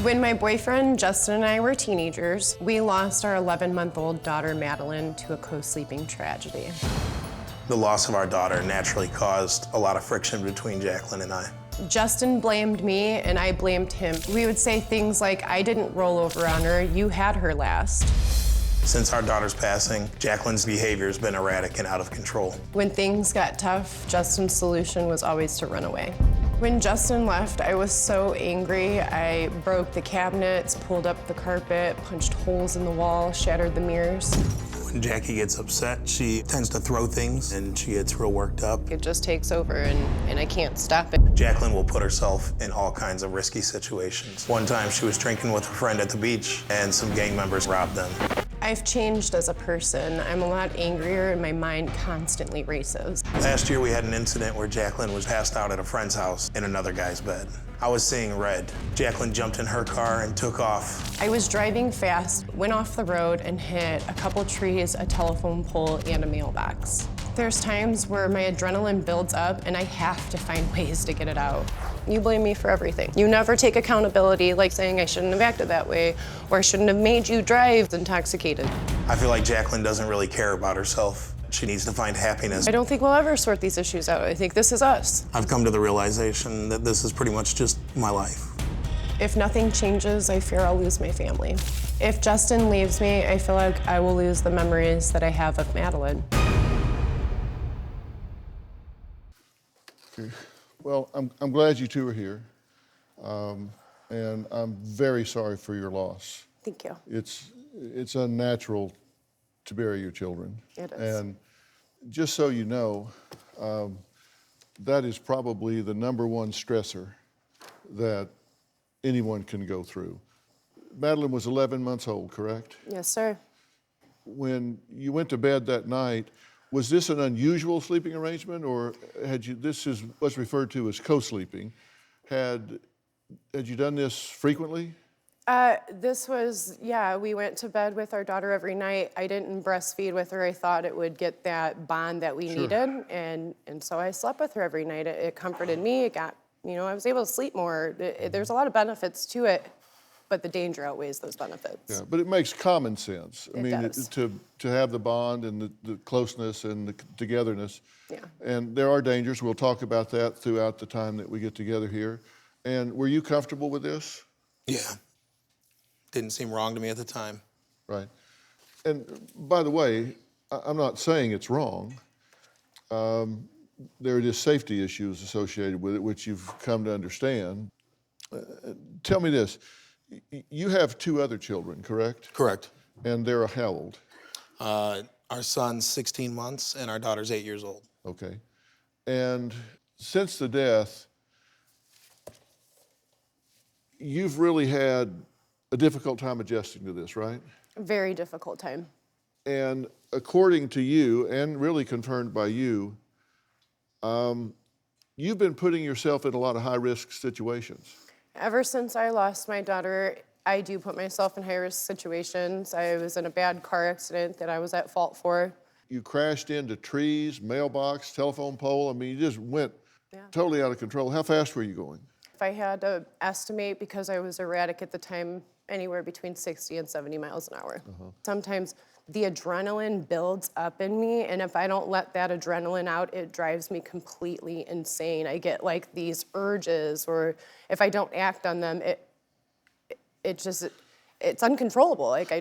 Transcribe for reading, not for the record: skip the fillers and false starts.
When my boyfriend Justin and I were teenagers, we lost our 11-month-old daughter Madeline to a co-sleeping tragedy. The loss of our daughter naturally caused a lot of friction between Jacqueline and I. Justin blamed me and I blamed him. We would say things like, I didn't roll over on her, you had her last. Since our daughter's passing, Jacqueline's behavior has been erratic and out of control. When things got tough, Justin's solution was always to run away. When Justin left, I was so angry. I broke the cabinets, pulled up the carpet, punched holes in the wall, shattered the mirrors. When Jackie gets upset, she tends to throw things and she gets real worked up. It just takes over and I can't stop it. Jacqueline will put herself in all kinds of risky situations. One time she was drinking with a friend at the beach and some gang members robbed them. I've changed as a person. I'm a lot angrier and my mind constantly races. Last year we had an incident where Jacqueline was passed out at a friend's house in another guy's bed. I was seeing red. Jacqueline jumped in her car and took off. I was driving fast, went off the road and hit a couple trees, a telephone pole, and a mailbox. There's times where my adrenaline builds up and I have to find ways to get it out. You blame me for everything. You never take accountability, like saying I shouldn't have acted that way or I shouldn't have made you drive intoxicated. I feel like Jacqueline doesn't really care about herself. She needs to find happiness. I don't think we'll ever sort these issues out. I think this is us. I've come to the realization that this is pretty much just my life. If nothing changes, I fear I'll lose my family. If Justin leaves me, I feel like I will lose the memories that I have of Madeline. Well, I'm glad you two are here, and I'm very sorry for your loss. Thank you. It's unnatural to bury your children. It is. And just so you know, that is probably the #1 stressor that anyone can go through. Madeline was 11 months old, correct? Yes, sir. When you went to bed that night, was this an unusual sleeping arrangement, or this is what's referred to as co-sleeping. Had you done this frequently? This was, yeah, we went to bed with our daughter every night. I didn't breastfeed with her. I thought it would get that bond that we needed, and so I slept with her every night. It comforted me. It got, I was able to sleep more. There's a lot of benefits to it, but the danger outweighs those benefits. Yeah, but it makes common sense. I mean, does. to have the bond and the closeness and the togetherness. Yeah. And there are dangers. We'll talk about that throughout the time that we get together here. And were you comfortable with this? Yeah. Didn't seem wrong to me at the time. Right. And by the way, I'm not saying it's wrong. There are just safety issues associated with it, which you've come to understand. Tell me this. You have 2 other children, correct? Correct. And they're how old? Our son's 16 months and our daughter's 8 years old. Okay. And since the death, you've really had a difficult time adjusting to this, right? Very difficult time. And according to you, and really confirmed by you, you've been putting yourself in a lot of high-risk situations. Ever since I lost my daughter, I do put myself in high-risk situations. I was in a bad car accident that I was at fault for. You crashed into trees, mailbox, telephone pole. I mean, you just went totally out of control. How fast were you going? If I had to estimate, because I was erratic at the time, anywhere between 60 and 70 miles an hour. Sometimes the adrenaline builds up in me, and if I don't let that adrenaline out, it drives me completely insane. I get like these urges, or if I don't act on them, it's uncontrollable. Like